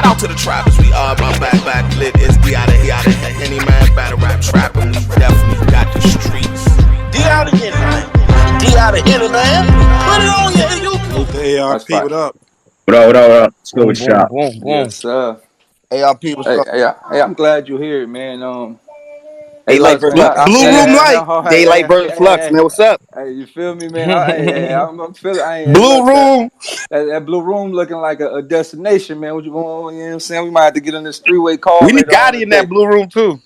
out to the trappers, we are about back lit. It's D out of any man battle rap trap, and we definitely got the streets. D out of here, man. D out of here, man. Put it on your YouTube. The ARP, what up? What up, what up, what up? Let's go Boom, with the boom, shop. boom, boom. Yes, sir. ARP, what's up? Hey, I'm glad you're here, man. Hey, Daylyt Lux, versus man. Flux. Blue Room Light. Daylyt versus Flux, man. What's up? Hey, you feel me, man? I'm feeling. Blue Room. That blue room looking like a destination, man. What you going? You know what I'm saying? We might have to get in this three-way call. We need Gotti in that blue room too.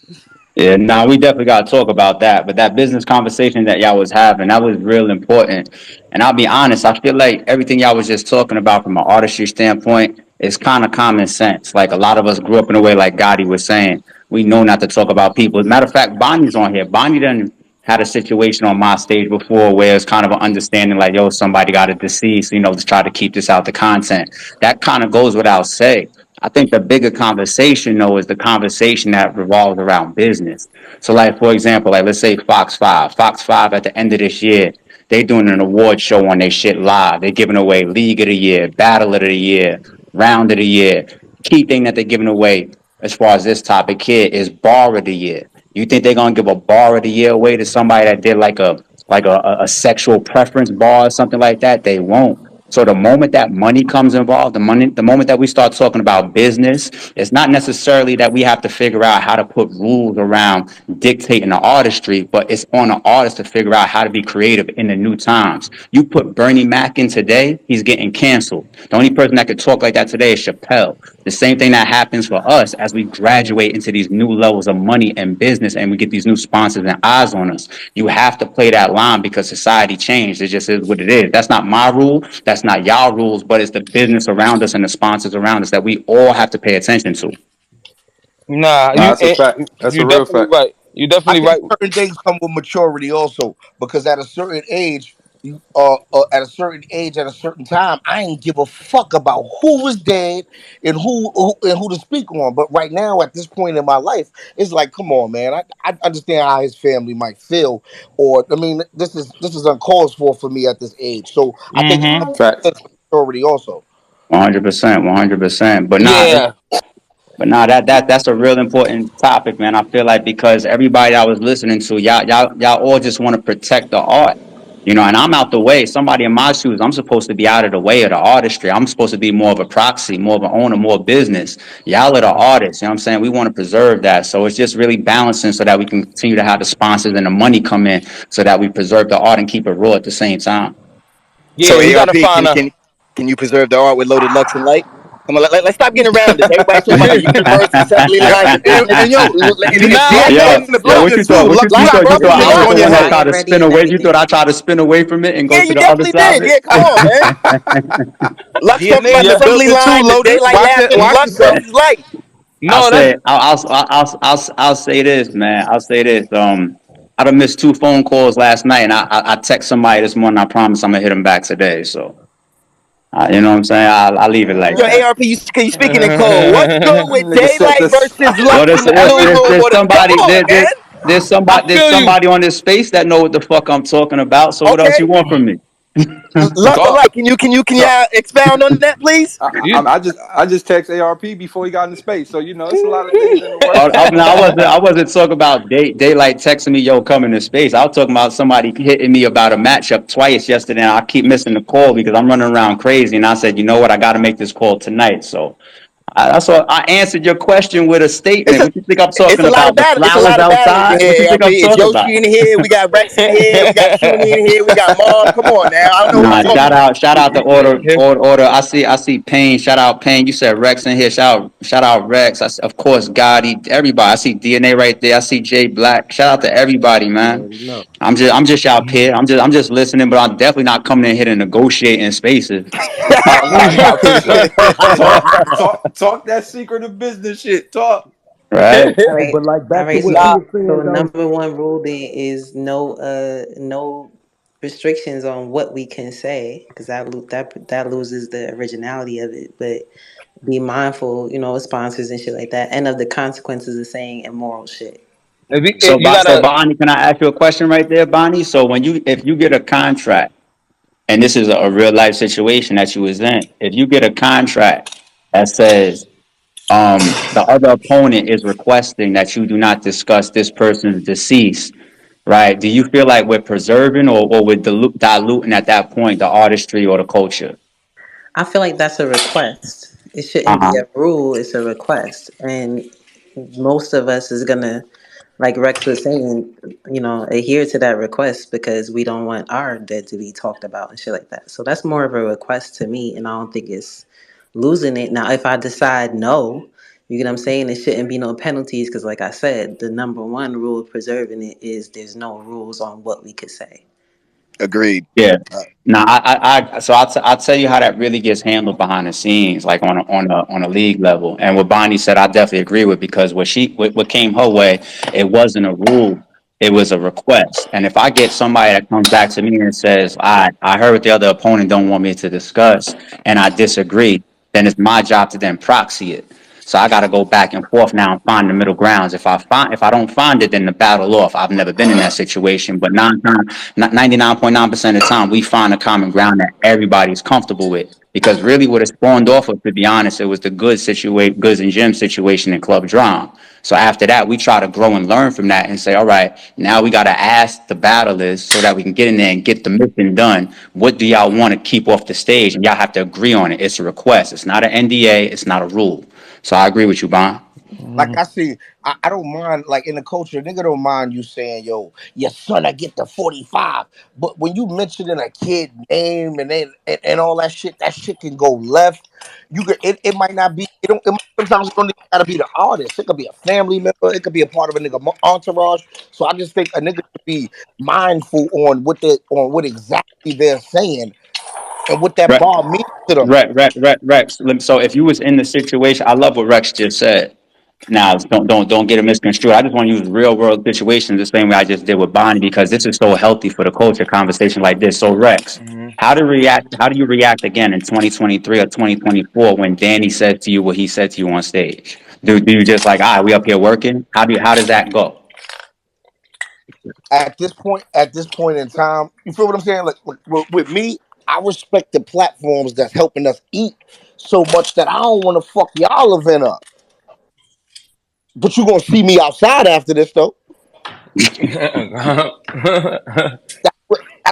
Yeah, nah, we definitely got to talk about that. But that business conversation that y'all was having, that was real important. And I'll be honest, I feel like everything y'all was just talking about from an artistry standpoint is kind of common sense. Like a lot of us grew up in a way like Gotti was saying. We know not to talk about people. As a matter of fact, Bonnie's on here. Bonnie done had a situation on my stage before where it's kind of an understanding like, yo, somebody got a deceased, to try to keep this out the content. That kind of goes without saying. I think the bigger conversation, though, is the conversation that revolves around business. So, like, for example, like, let's say Fox 5. Fox 5 at the end of this year, they doing an award show on their shit live. They're giving away League of the Year, Battle of the Year, Round of the Year. Key thing that they're giving away as far as this topic here is Bar of the Year. You think they're gonna give a Bar of the Year away to somebody that did like a sexual preference bar or something like that? They won't. So the moment that money comes involved, the moment that we start talking about business, it's not necessarily that we have to figure out how to put rules around dictating the artistry, but it's on the artist to figure out how to be creative in the new times. You put Bernie Mac in today, he's getting canceled. The only person that could talk like that today is Chappelle. The same thing that happens for us as we graduate into these new levels of money and business and we get these new sponsors and eyes on us. You have to play that line because society changed. It just is what it is. That's not my rule. That's not y'all rules, but it's the business around us and the sponsors around us that we all have to pay attention to. That's a fact. That's a real fact. Right. You definitely right. Certain things come with maturity also, because at a certain age, at a certain age, at a certain time, I ain't give a fuck about who was dead and who to speak on. But right now, at this point in my life, it's like, come on, man. I understand how his family might feel, or I mean, this is uncalled for me at this age. So I think it's maturity also. 100%, 100%. But that's a real important topic, man. I feel like because everybody I was listening to, y'all all just want to protect the art. And I'm out the way. Somebody in my shoes, I'm supposed to be out of the way of the artistry. I'm supposed to be more of a proxy, more of an owner, more business. Y'all are the artists. You know what I'm saying? We want to preserve that. So it's just really balancing so that we can continue to have the sponsors and the money come in so that we preserve the art and keep it raw at the same time. Yeah, so you gotta find can you preserve the art with Loaded Lux and Light? Come on, let's stop getting around this. Everybody talking about the universe, assembly line, and yo, what you thought? I tried to spin away. You thought I tried to spin away from it and go to the other side? Yeah, come on, man. Lux talking about the assembly line, Lux versus Light. I'll say this, man. I'll say this. I done missed 2 phone calls last night, and I text somebody this morning. I promise I'm gonna hit them back today. So. You know what I'm saying? I'll leave it like that. ARP, you speaking in code. What's good with Daylyt versus Lux? There's somebody on this space that know what the fuck I'm talking about. So what else you want from me? Lux, can you expound on that, please? I just text ARP before he got into space, so it's a lot of things in the works. I wasn't talking about Daylyt texting me, yo, coming to space. I was talking about somebody hitting me about a matchup twice yesterday, and I keep missing the call because I'm running around crazy. And I said, you know what, I got to make this call tonight. So I answered your question with a statement. What you think I'm talking about? The flowers outside? What you think I'm talking about? Yoshi in here. We got Rex in here. We got Shuni in here. We got Mom. Come on now. I don't know. Shout out the order. I see Payne. Shout out Payne. You said Rex in here. Shout out Rex. Of course Gotti. Everybody. I see DNA right there. I see Jay Black. Shout out to everybody, man. I'm just out here. I'm just listening, but I'm definitely not coming in here to negotiate in spaces. Talk that secretive business shit. Talk. Right. But like back to what you were saying, so number one rule then is no restrictions on what we can say, because that loses the originality of it. But be mindful, of sponsors and shit like that, and of the consequences of saying immoral shit. So Bonnie, can I ask you a question right there, Bonnie? So if you get a contract, and this is a real life situation that you was in, if you get a contract that says the other opponent is requesting that you do not discuss this person's deceased, right? Do you feel like we're preserving or we're diluting at that point the artistry or the culture? I feel like that's a request. It shouldn't be Uh-huh. a rule. It's a request, and most of us is gonna, like Rex was saying, adhere to that request because we don't want our dead to be talked about and shit like that. So that's more of a request to me, and I don't think it's losing it. Now, if I decide no, you get what I'm saying, it shouldn't be no penalties because, like I said, the number one rule of preserving it is there's no rules on what we could say. Agreed. Yeah. Now, so I'll tell you how that really gets handled behind the scenes, like on a league level. And what Bonnie said, I definitely agree with because what came her way, it wasn't a rule, it was a request. And if I get somebody that comes back to me and says, I heard what the other opponent don't want me to discuss, and I disagree, then it's my job to then proxy it. So I got to go back and forth now and find the middle grounds. If I don't find it, then the battle off. I've never been in that situation, but 99.9% of the time, we find a common ground that everybody's comfortable with. Because really, what it spawned off of, to be honest, it was the goods and gems situation in Club Drum. So after that, we try to grow and learn from that and say, all right, now we got to ask the battlers so that we can get in there and get the mission done. What do y'all want to keep off the stage? And y'all have to agree on it. It's a request. It's not an NDA. It's not a rule. So I agree with you, Bon. Like I see, I don't mind, like in the culture, nigga don't mind you saying, yo, your son, I get the 45. But when you mentioning a kid name and all that shit can go left. It might not be, sometimes it don't even gotta be the artist. It could be a family member, it could be a part of a nigga entourage. So I just think a nigga should be mindful on what exactly they're saying and what that Rex, bar means to them. Rex. So if you was in the situation, I love what Rex just said. Now, don't get it misconstrued. I just want to use real world situations the same way I just did with Bonnie because this is so healthy for the culture conversation like this. So Rex, how do you react again in 2023 or 2024 when Danny said to you what he said to you on stage? Do you just like, we up here working? How does that go? At this point in time, you feel what I'm saying? Like with me, I respect the platforms that's helping us eat so much that I don't want to fuck y'all event up. But you gonna see me outside after this though. That's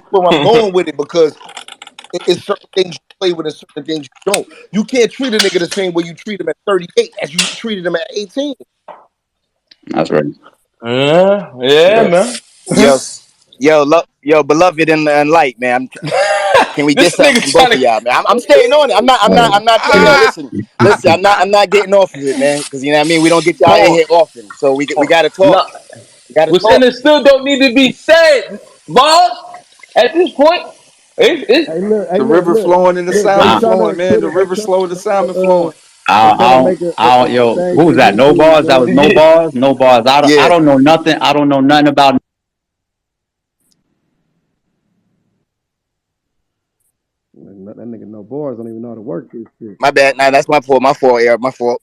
where I'm going with it because it's certain things you play with and certain things you don't. You can't treat a nigga the same way you treat him at 38 as you treated him at 18. That's right. Yeah, man. Yo, beloved and light, man. Can we get This something nigga from both trying of to. y'all, man? I'm staying on it. I'm not. Yo, listen. I'm not getting off of it, man. Because you know what I mean. We don't get y'all in here Pause. often, so we gotta talk. No, We gotta what's talk. understood don't need to be said, boss. At this point, it's The river flowing and the I, salmon I, flowing, man. The river slowing, the salmon flowing. yo, who was that? No bars. That was no bars. No bars. I Yeah. don't know nothing. I don't know nothing about. That nigga no bars don't even know how to work this shit. My bad. Nah, that's my fault. My fault, Eric. My fault.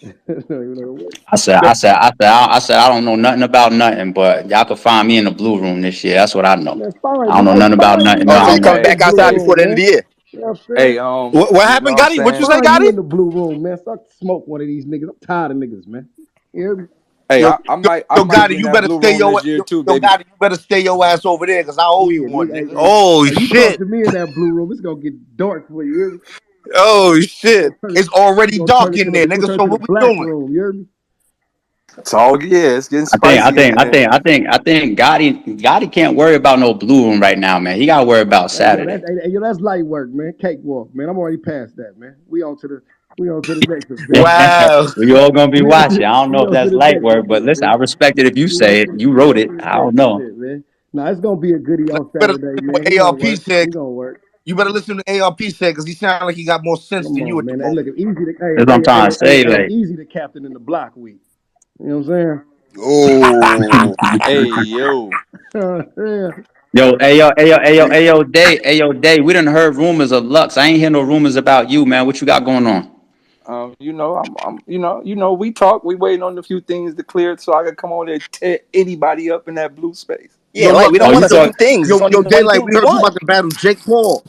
Don't even know how to work. I don't know nothing about nothing, but y'all can find me in the blue room this year. That's what I know. Man, I don't know nothing about nothing. Oh, so you I coming Hey, back outside before the end of the year? You know what I'm hey, saying? What you know happened, what I'm Gotti? What you saying? say, Find you Gotti? in the blue room, man. Start to smoke one of these niggas. I'm tired of niggas, man. You hear me? Hey, Yo, I yo, might I yo, might be Gotti, in you that better blue stay room this year too, yo, baby. Gotti, you better stay your ass over there because I owe you Yeah, one, nigga. nigga. Hey, you talk to me in that blue room, it's gonna get dark for you. You hear me? Oh shit! It's We already gonna turn dark it to in the there, we gonna nigga. turn it So to the what we black doing? room. You hear me? It's all it's getting I think, I spicy in think, I there. think, I think, I think Gotti can't worry about no blue room right now, man. He got to worry about Saturday. That's light work, man. Cakewalk, man. I'm already past that, man. We on to the next event. Wow. We all gonna be We watching. I don't know if on to that's the light next work, but event, listen, man. I respect it if you say it. You We wrote on it. to the I don't next know. event, man. Nah, it's gonna be a goodie on You better Saturday, listen to man. what He gonna ARP work. said. He gonna work. You better listen to what ARP said because he sounded like he got more sense Come than you on, at the man. Hey, moment. look, easy to That's what I'm trying to say. Like, easy to captain in the block week. You know what I'm Oh. Hey yo. saying? Yeah. yo, Day. We done heard rumors of Lux. I ain't hear no rumors about you, man. What you got going on? I'm we talk, we waiting on a few things to clear so I can come on there and tear anybody up in that blue space. Yeah, like we don't Oh, want you to do thought? things. It's only one Daylyt, thing we we heard you want. about to battle Jake Paul.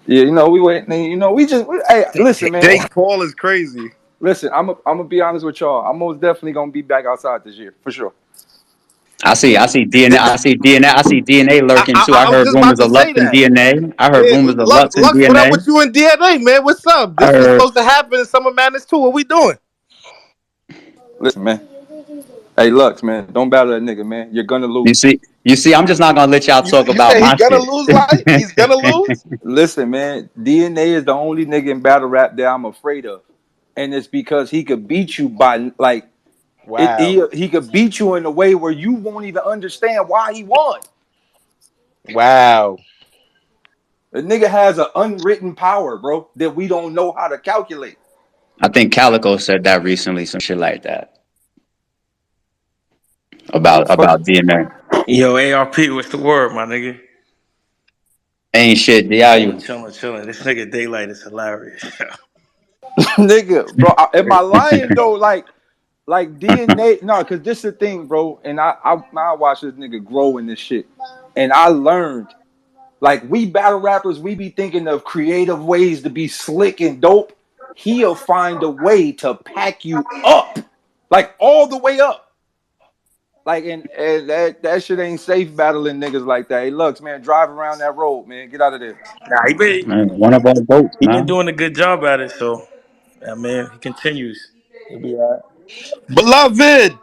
Yeah, we waiting, hey, listen, man. Jake Paul is crazy. Listen, I'm gonna be honest with y'all. I'm most definitely gonna be back outside this year for sure. I see DNA. I see DNA lurking too. I I was heard just about rumors to of Lux say and that. DNA. I heard Yeah, rumors of Lux, Lux and Lux, what up DNA. with you in DNA, man? What's up? I This was heard. supposed to happen in Summer Madness too. What we doing? Listen, man. Hey, Lux, man, don't battle that nigga, man. You're gonna You lose. see. You see. I'm just not gonna let y'all talk You about said he my gonna shit. lose, like he's gonna lose. Listen, man. DNA is the only nigga in battle rap that I'm afraid of, and it's because he could beat you by like it. Wow, He could beat you in a way where you won't even understand why he won. wow. The nigga has an unwritten power, bro, that we don't know how to calculate. I think Calico said that recently. Some shit like that Motherfucker. about DNA. Yo, ARP, what's the word, my nigga? Ain't shit. Yeah, Chilling, you. chilling, chilling. This nigga Daylyt is hilarious. Nigga, bro, am I lying though? Like DNA, no, because this is the thing, bro. And I watch this nigga grow in this shit, and I learned like we battle rappers, we be thinking of creative ways to be slick and dope. He'll find a way to pack you up, like all the way up. Like and that shit ain't safe battling niggas like that. Hey, Lux, man, drive around that road, man. Get out of there. Nah, Man, one of our votes, he been man. doing a good job at it, so yeah, man, he continues. He'll be all right. Beloved,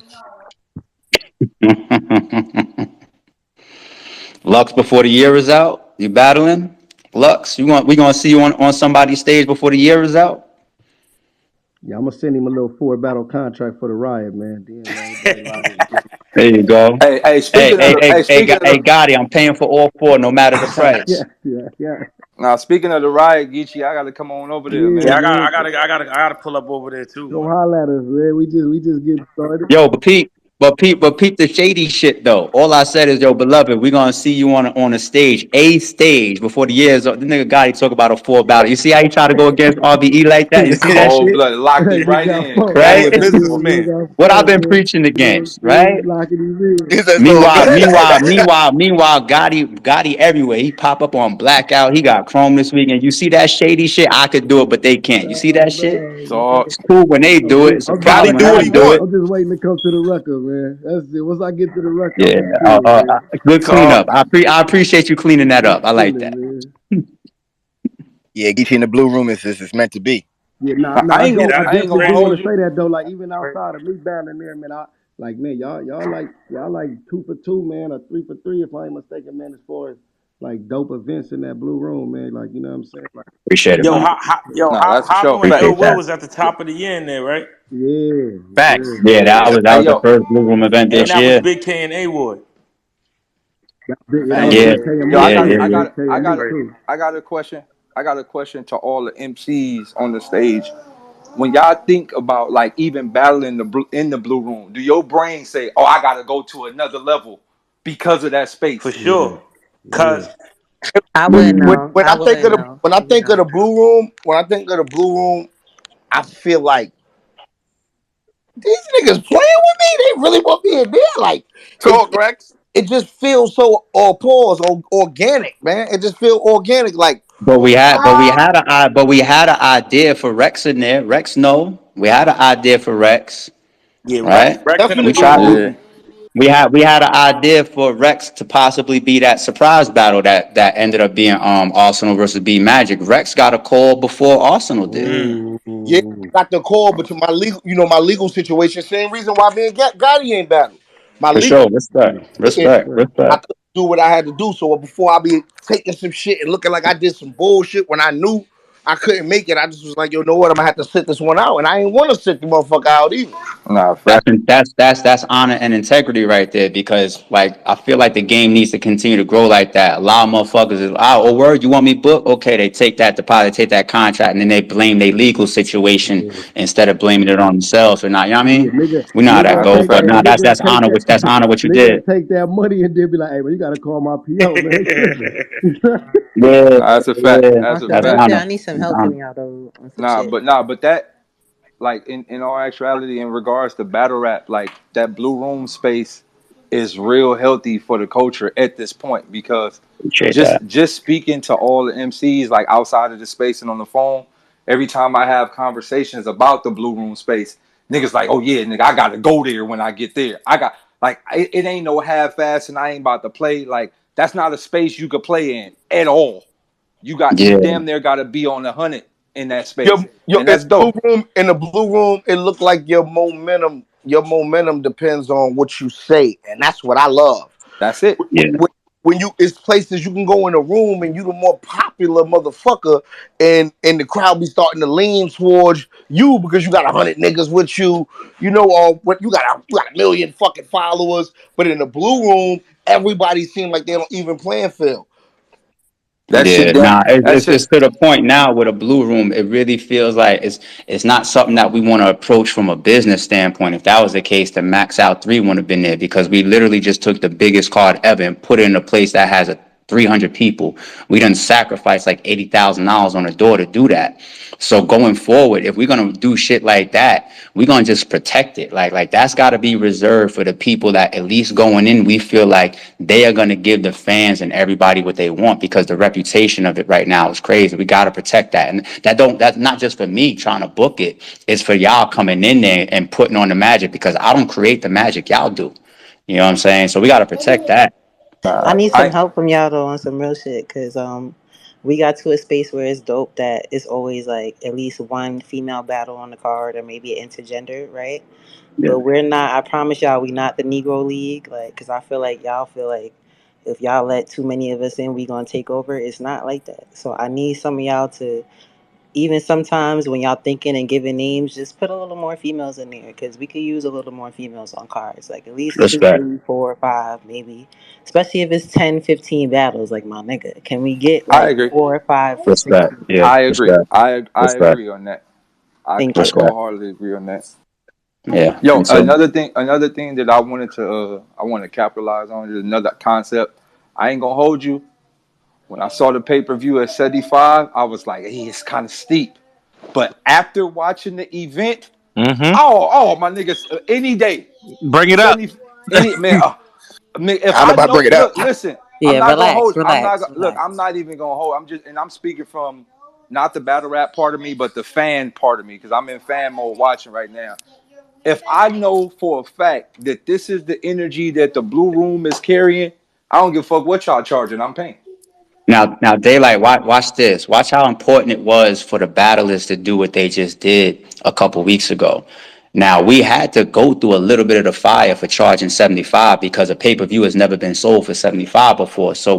Lux, before the year is out, you battling? Lux, we gonna see you on somebody's stage before the year is out? Yeah, I'm gonna send him a little 4 battle contract for the riot, man. DNA, Daylyt. There you go. Hey, speaking of the, hey, speaking of Hey, the, Gotti, I'm paying for all four, no matter the Yeah, price. yeah. now speaking of the riot, Geechi, I gotta come on over there, Yeah, Yeah, man. man. I gotta pull up over there too, Come man. holler at us, man. We just getting started. Yo, but Pete, the shady shit though. All I said is, yo, beloved, we gonna see you on a stage, before the year is up. The nigga Gotti talk about a full battle. You see how he try to go against RBE like that? You see that Cold shit, blood, locked him He right got in. funked, right? He a man. He businessman. got What I've funked, been man. preaching Man, against, man, right? locking his in. he said so good. Meanwhile, Gotti everywhere. He pop up on Blackout. He got Chrome this weekend. You see that shady shit? I could do it, but they can't. You see Oh, that shit? man. So It's cool when they do it. It's a Gotti problem when do I what he do it. want. I'm just waiting to come to the record, man. That's it. Once I get to the record, I'm Yeah, be chilling, man. good so cleanup. I appreciate you cleaning that Be up. I like chilling, that. man. Yeah, Geechi in the blue room is meant to be. Yeah, I I ain't Yeah, do. gonna I that'll I be ain't gonna definitely do great. want hold to you. say that though. Like even outside of me battling there, man, man, y'all like 2 for 2, man, or 3 for 3 if I ain't mistaken, man. As far as like dope events in that blue room, man. Like you know what I'm saying? Like Appreciate it, Yo, man. Nah, that's for sure. Hobble and Ill Appreciate Will that. was at the top of the year in there, right? yeah, Facts. yeah. Yeah, Yeah, that Hey was the yo, first Blue Room event and this that was year. Big K and A Ward. That was hey Yeah, Big K and yo, Mook yeah, too. yeah, yeah. Big K and Mook too. I got a question. I got a question to all the MCs on the stage. When y'all think about like even battling in the blue room, do your brain say, "Oh, I gotta go to another level because of that For space"? Yeah, sure. yeah. Cause I wouldn't When know. when I I think of wouldn't the know. when I You think of know. the blue room, I feel like these niggas playing with me. They really want me in there. Like it, Talk, Rex. it just feels so organic, man. It just feels organic. Like But we had an idea for Rex in there. Rex, no, we had an idea for Rex, yeah, right? Rex in the We blue definitely. tried. room. Yeah. We had an idea for Rex to possibly be that surprise battle that ended up being Arsenal versus B Magic. Rex got a call before Arsenal did. Yeah, Ooh. I got the call, but to my legal situation, same reason why me and Gotti ain't battle. My For legal sure, respect, and respect, Right. I respect. couldn't do what I had to do. So before I be taking some shit and looking like I did some bullshit when I knew I couldn't make it, I just was like, yo, know what? I'm gonna have to sit this one out, and I ain't want to sit the motherfucker out either. Nah, fact. That's honor and integrity right there because like I feel like the game needs to continue to grow like that. A lot of motherfuckers is oh word you want me booked? Okay, they take that deposit, take that contract, and then they blame their legal situation Yeah. instead of blaming it on themselves or not. You know what I Yeah, mean? We know how nigga that will That's a go, take but fact. hey, nah, nigga will that's take honor that which that's honor what you nigga will did. take that money and then be like, hey man, you gotta call my PO, man. They tripping. Yeah, Nah, that's a fact. yeah, On That's a some that's real fact. shit, honor. I need some That's help honor. from y'all though on some Nah, shit. but that like in all actuality, in regards to battle rap, like that blue room space is real healthy for the culture at this point because Appreciate that. just speaking to all the MCs like outside of the space and on the phone, every time I have conversations about the Blue Room space, niggas like, oh yeah, nigga, I gotta go there when I get there. I got like it ain't no half-ass, and I ain't about to play. Like that's not a space you could play in at all. You Yeah, damn near gotta be on 100 in that Your space, your and that's blue dope. room in the blue room, it looked like your momentum depends on what you say, and that's what I love. That's it. yeah, When you it's places you can go in a room and you the more popular motherfucker, and the crowd be starting to lean towards you because you got 100 niggas with you, or what you got a million fucking followers. But in the blue room, everybody seems like they're on even playing field. That shit yeah. damn. Nah, That it's shit. to the point now with a blue room. It really feels like it's not something that we want to approach from a business standpoint. If that was the case, the Max Out 3 wouldn't have been there because we literally just took the biggest card ever and put it in a place that has a 300 people. We done sacrificed like $80,000 on the door to do that. So going forward, if we're gonna do shit like that, we're gonna just protect it. Like that's got to be reserved for the people that at least going in, we feel like they are gonna give the fans and everybody what they want because the reputation of it right now is crazy. We got to protect that, and that's not just for me trying to book it. It's for y'all coming in there and putting on the magic because I don't create the magic, y'all do. You know what I'm saying? So we got to protect that. I need some I help from y'all though on some real shit, cause we got to a space where it's dope that it's always like at least one female battle on the card or maybe an intergender, right? Yeah, But we're not. I promise y'all, we not the Negro League, like, cause I feel like y'all feel like if y'all let too many of us in, we gonna take over. It's not like that. So I need some of y'all to even sometimes when y'all thinking and giving names, just put a little more females in there because we could use a little more females on cards. Like at least two, respect, three, four, five, maybe. Especially if it's 10, 15 battles, like my nigga. Can we get I like agree. 4 or 5 for respect. 16? Yeah, I agree. respect, I respect, agree on that. Thank I you. respect. wholeheartedly agree on that. Yeah, Yo, and so another thing that I want to capitalize on is another concept. I ain't gonna hold you. When I saw the pay per view at 75, I was like, hey, it's kind of steep. But after watching the event, my niggas, any day, Bring it up. 70, any man, if I'm I about to know, bring it up. look, listen, I'm Yeah, not gonna relax, hold. I'm not relax, gonna look. I'm relax. not even gonna hold. I'm speaking from not the battle rap part of me, but the fan part of me because I'm in fan mode watching right now. If I know for a fact that this is the energy that the blue room is carrying, I don't give a fuck what y'all charging. I'm paying. now, Daylyt, watch this. Watch how important it was for the battlers to do what they just did a couple weeks ago. Now, we had to go through a little bit of the fire for charging 75 because a pay-per-view has never been sold for 75 before. So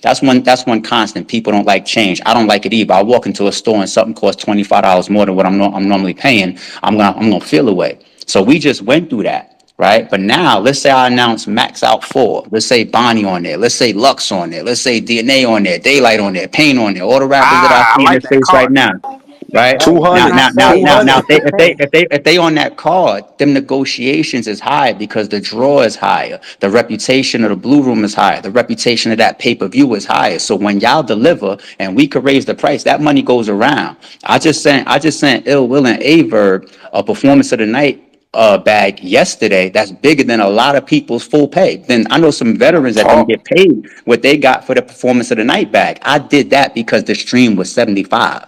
that's one constant. People don't like change. I don't like it either. I walk into a store and something costs $25 more than what I'm normally paying. I'm gonna feel away. So we just went through that. Right. But now let's say I announce Max Out 4. Let's say Bonnie on there. Let's say Lux on there. Let's say DNA on there, Daylyt on there, Pain on there, all the rappers that I Ah, I see in like their that face right card. now. Right Two Right. I'm now, hundred, now, not now, two saying now, it's now, hundred. if they just the pay. if they on that card, them negotiations is higher because the draw is higher, the reputation of the blue room is higher, the reputation of that pay per view is higher. So when y'all deliver and we could raise the price, that money goes around. I just sent Ill Will and Averb a performance of the night bag yesterday that's bigger than a lot of people's full pay. Then I know some veterans that don't Talk. get paid what they got for the performance of the night bag. I did that because the stream was 75.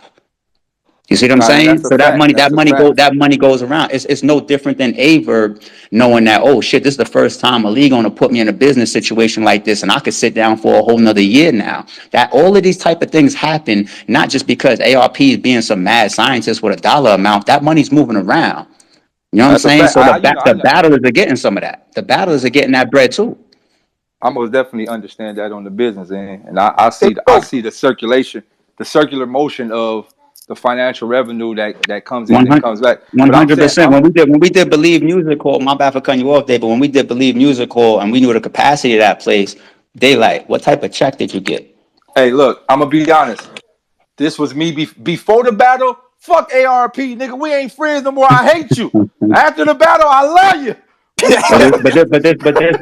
You see what I'm Nah, and saying? that's a So that fact. money, That's a fact. that money goes around. It's no different than Averb knowing that, oh shit, this is the first time a league gonna put me in a business situation like this, and I could sit down for a whole nother year now. That all of these type of things happen not just because ARP is being some mad scientist with a dollar amount. That money's moving around. You know what I'm That's a saying? fact. So I the know. battlers are getting some of that. The battlers are getting that bread too. I most definitely understand that on the business end, and Hey, I yo, see the circulation, the circular motion of the financial revenue that comes in One and hundred. comes back. One But I'm hundred saying, percent. When we did Believe Music Hall, my bad for cutting you off, Dave, but when we did Believe Music Hall and we knew the capacity of that place, Daylyt, what type of check did you get? hey, look, I'm gonna be honest. This was me before the battle. Fuck ARP, nigga. We ain't friends no more. I hate you. After the battle, I love you. But But fuck. this,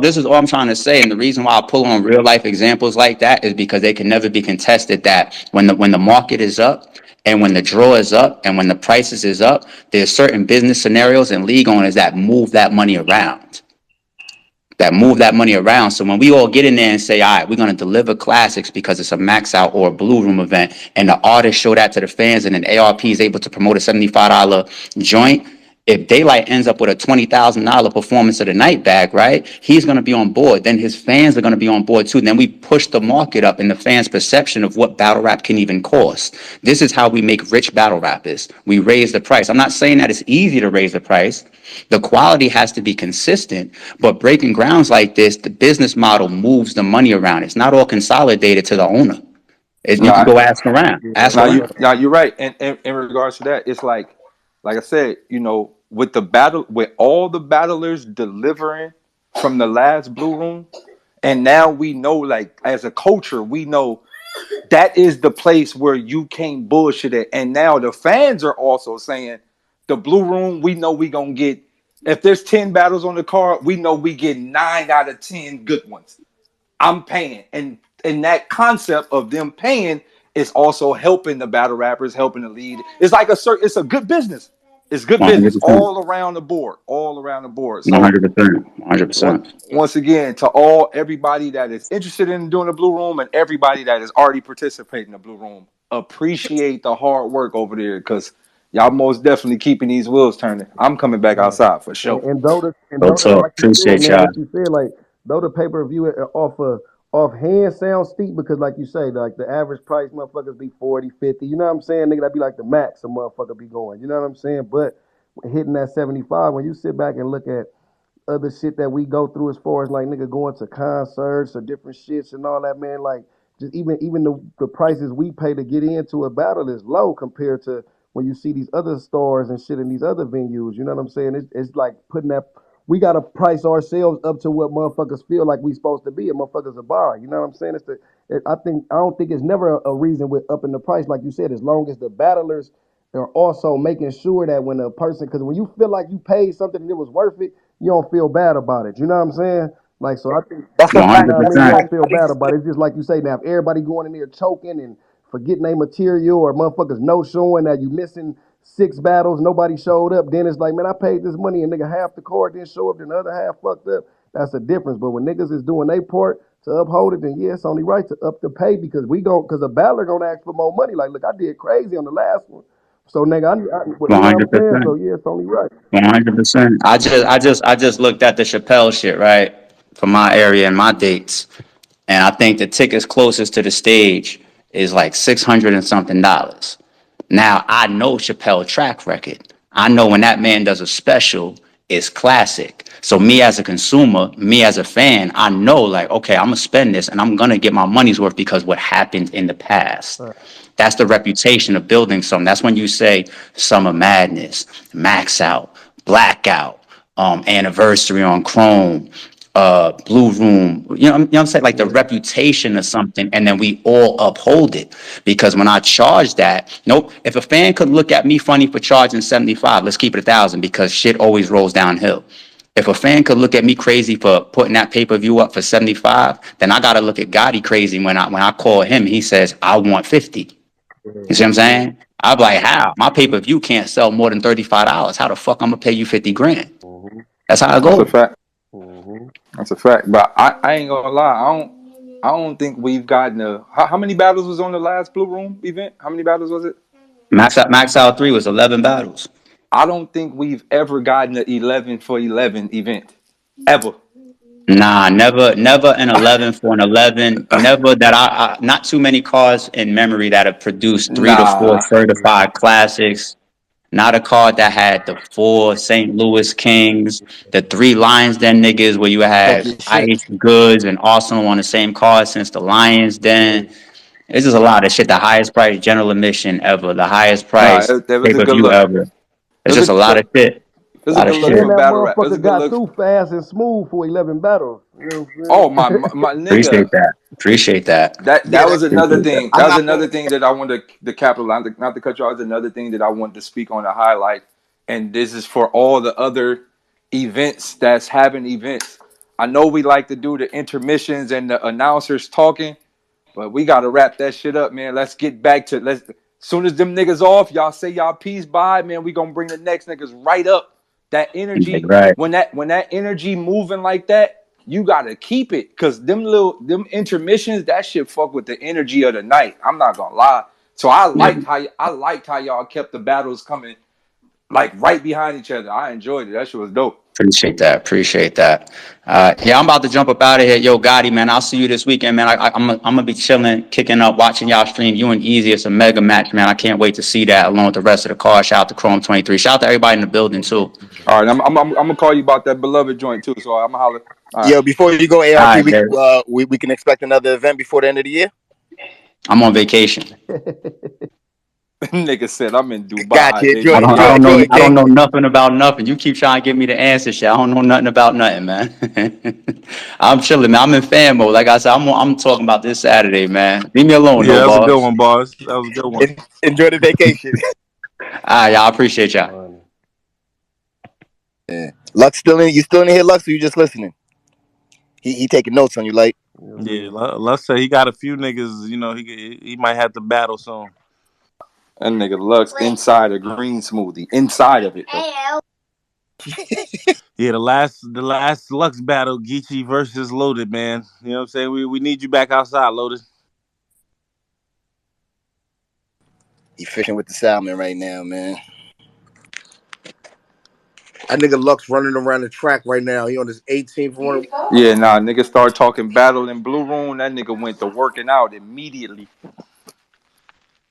this is all I'm trying to say, and the reason why I pull on real life examples like that is because they can never be contested. That when the market is up, and when the draw is up, and when the prices is up, there's certain business scenarios and league owners that move that money around. that move that money around. So when we all get in there and say, all right, we're going to deliver classics because it's a max out or a blue room event, and the artists show that to the fans, and then ARP is able to promote a $75 joint. If Daylyt ends up with a $20,000 performance of the night bag, right? He's going to be on board. Then his fans are going to be on board too. Then we push the market up in the fans' perception of what battle rap can even cost. This is how we make rich battle rappers. We raise the price. I'm not saying that it's easy to raise the price. The quality has to be consistent, but breaking grounds like this, the business model moves the money around. It's not all consolidated to the owner. You can Nah, go ask around. Ask around. you're right. And in regards to that, it's like I said, you know, with the battle, with all the battlers delivering from the last blue room, and now we know, like as a culture, we know that is the place where you can't bullshit it. And now the fans are also saying the blue room, we know we gonna get, if there's 10 battles on the card, we know we get 9 out of 10 good ones. I'm paying. And that concept of them paying is also helping the battle rappers, helping the lead. It's like it's a good business. It's good business 100%. all around the board, all around the board. So 100%. 100%. once again, to everybody that is interested in doing the blue room and everybody that is already participating in the blue room, appreciate the hard work over there, because y'all most definitely keeping these wheels turning. I'm coming back outside for sure. And though the Go talk. like you said, Appreciate man, y'all. what you said, like though the pay per view off hand sounds steep because like you say, like the average price motherfuckers be 40, 50. You know what I'm saying? Nigga, that be like the max a motherfucker be going. You know what I'm saying? But hitting that 75, when you sit back and look at other shit that we go through as far as like nigga going to concerts or different shits and all that, man, like just even the prices we pay to get into a battle is low compared to when you see these other stars and shit in these other venues. You know what I'm saying? It's like putting that, we gotta price ourselves up to what motherfuckers feel like we supposed to be, and motherfuckers a bar. You know what I'm saying? I don't think it's never a reason with upping the price, like you said, as long as the battlers are also making sure that when a person, because when you feel like you paid something and it was worth it, you don't feel bad about it. You know what I'm saying? Like, so I think, That's a you fact. know what I mean? You 100%. don't feel bad about it. It's just like you say now, if everybody going in there choking and forgetting their material or motherfuckers no showing that you missing 6 battles, nobody showed up, then it's like, man, I paid this money and nigga half the card didn't show up, then the other half fucked up. That's the difference. But when niggas is doing their part to uphold it, then yeah, it's only right to up the pay because because a battler gonna ask for more money. Like, look, I did crazy on the last one. So nigga, you know what I'm saying? So 100%. yeah, it's only right. 100%. I just looked at the Chappelle shit, right? For my area and my dates. And I think the tickets closest to the stage is like 600 and something dollars. Now I know Chappelle track record. I know when that man does a special, it's classic. So me as a consumer, me as a fan, I know like, okay, I'm gonna spend this and I'm gonna get my money's worth because what happened in the past. That's the reputation of building something. That's when you say Summer Madness, Max Out, Blackout, Anniversary on Chrome, Blue Room. You know what I'm saying? Like the reputation of something, and then we all uphold it. Because when I charge that, nope. If a fan could look at me funny for charging 75, let's keep it 1,000 because shit always rolls downhill. If a fan could look at me crazy for putting that pay-per-view up for 75, then I gotta look at Gotti crazy when I call him. He says I want 50. You see what I'm saying? I'm like, how? My pay-per-view can't sell more than $35. How the fuck I'm gonna pay you 50 grand? That's how it That's a goes. fact. That's a fact. But I ain't gonna lie. I don't think we've gotten how many battles was on the last Blue Room event? How many battles was it? Max Out 3 was 11 battles. I don't think we've ever gotten an 11 for 11 event. Ever. Nah, never an 11 for an 11. Never that not too many cars in memory that have produced 3 to 4 Nah. certified classics. Not a card that had the 4 St. Louis Kings, the 3 Lions Den niggas where you Talk had your shit. Ice, Goods, and Arsenal on the same card since the Lions Den. It's just a lot of shit. The highest price general admission ever, the highest Nah, price it was a good pay-per-view look. ever. It It's was a just a good lot look. of shit. It was A a lot of good look shit. for And that battle rap. It was a motherfucker good got look. through fast and smooth for 11 battles. You know what Oh I'm my nigga. Appreciate that. Appreciate that. Yeah, That was another Appreciate that. thing. I'm That was not another gonna. thing that I wanted to capitalize. Not to cut you off. Is another thing that I wanted to speak on to highlight. And this is for all the other events that's having events. I know we like to do the intermissions and the announcers talking, but we got to wrap that shit up, man. Let's get back to let's. Soon as them niggas off, y'all say y'all peace bye, man. We gonna bring the next niggas right up. That energy Right. when that energy moving like that, you gotta keep it, cause them intermissions, that shit fuck with the energy of the night. I'm not gonna lie. So I liked how y'all kept the battles coming like right behind each other. I enjoyed it. That shit was dope. Appreciate that. Yeah, I'm about to jump up out of here. Yo, Gotti, man, I'll see you this weekend, man. I'm gonna be chilling, kicking up, watching y'all stream. You and Easy, it's a mega match, man. I can't wait to see that along with the rest of the card. Shout out to Chrome 23. Shout out to everybody in the building too. All right, I'm gonna call you about that beloved joint too. So I'm gonna holler. All right. Yo, before you go, All ARP, right, babe. we can expect another event before the end of the year. I'm on vacation. Nigga said I'm in Gotcha. Dubai, Enjoy, baby. enjoy, enjoy it, I don't King. know nothing about nothing. You keep trying to give me the answer, shit. I don't know nothing about nothing, man. I'm chilling, man. I'm in fan mode. Like I said, I'm talking about this Saturday, man. Leave me alone, Yeah, no that was a good boss. one, boss. That was a good one. Enjoy the vacation. All right, y'all. I appreciate y'all. Funny. Yeah. Lux still in? You still in here, Lux? Or you just listening? He taking notes on you, like. Yes, Yeah, sir. let's say he got a few niggas. You know, he might have to battle soon. That nigga Lux inside a green smoothie. Inside of it, though. Yeah, the last Lux battle, Geechi versus Loaded, man. You know what I'm saying? We need you back outside, Loaded. He fishing with the salmon right now, man. That nigga Lux running around the track right now. He on his 18th run. Yeah, nah, nigga started talking battle in Blue Room. That nigga went to working out immediately.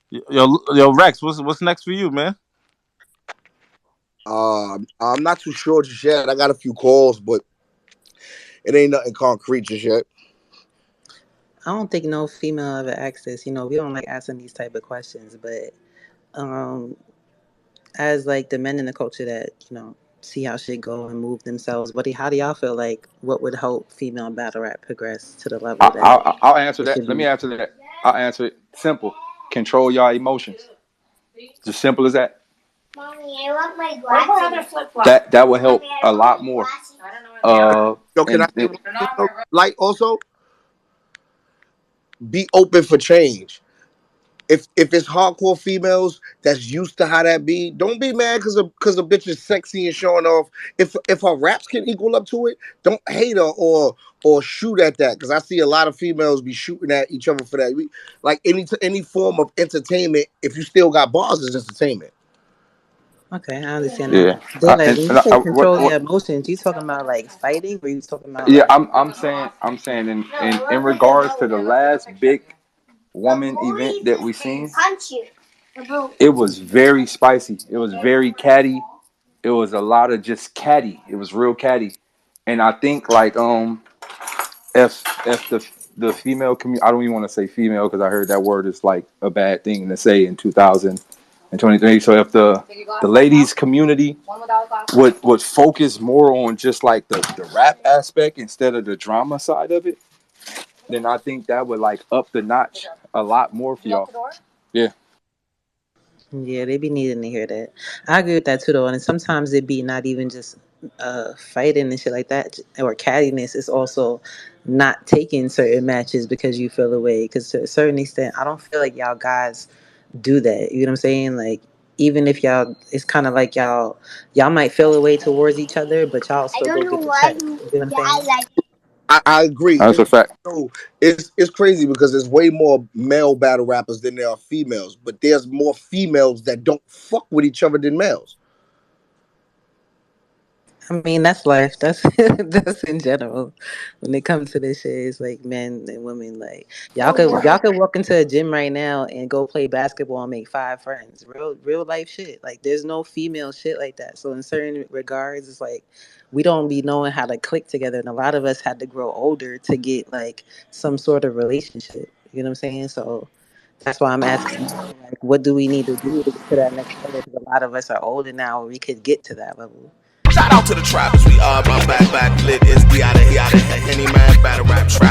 Yo, Rex, what's next for you, man? I'm not too sure just yet. I got a few calls, but it ain't nothing concrete just yet. I don't think no female ever asked this. You know, we don't like asking these type of questions, but um, as like the men in the culture that see how shit go and move themselves, how do y'all feel like what would help female battle rap progress to the level that I'll answer it should that. Let be? me answer that. I'll answer it. Simple. Control your emotions. Just simple as that. Mommy, I want my glasses. That will help a lot more. Yo, can I say one thing though? Like also be open for change. If it's hardcore females that's used to how that be, don't be mad because a bitch is sexy and showing off. If her raps can equal up to it, don't hate her or shoot at that. Because I see a lot of females be shooting at each other for that. Like any form of entertainment, if you still got bars, is entertainment. Okay, I understand that. Yeah. Daylyt, when you say control What? your emotions, you talking about like fighting, or you talking about Yeah, like? I'm saying in regards to the last big woman event that we seen, it was very spicy. It was very catty. It was a lot of just catty. It was real catty, and I think like if the female community, I don't even want to say female because I heard that word is like a bad thing to say in 2023. So if the ladies community would focus more on just like the rap aspect instead of the drama side of it, then I think that would like up the notch a lot more for y'all. Yeah. Yeah, they be needing to hear that. I agree with that too, though. And sometimes it be not even just fighting and shit like that or cattiness. It's also not taking certain matches because you feel away. Because to a certain extent, I don't feel like y'all guys do that. You know what I'm saying? Like even if y'all, it's kind of like y'all might feel away towards each other, but y'all still go get the check. You know what I'm saying? I agree. That's And a fact. so it's crazy because there's way more male battle rappers than there are females, but there's more females that don't fuck with each other than males. I mean, that's life. That's that's in general. When it comes to this shit, it's like men and women. Like y'all could walk into a gym right now and go play basketball and make 5 friends. Real life shit. Like there's no female shit like that. So in certain regards, it's like we don't be knowing how to click together, and a lot of us had to grow older to get like some sort of relationship. You know what I'm saying? So that's why I'm asking now, like, what do we need to do to get to that next level? Because a lot of us are older now, where we could get to that level. Shout out to the trappers, we are back lit. It's the out of any man battle rap trap.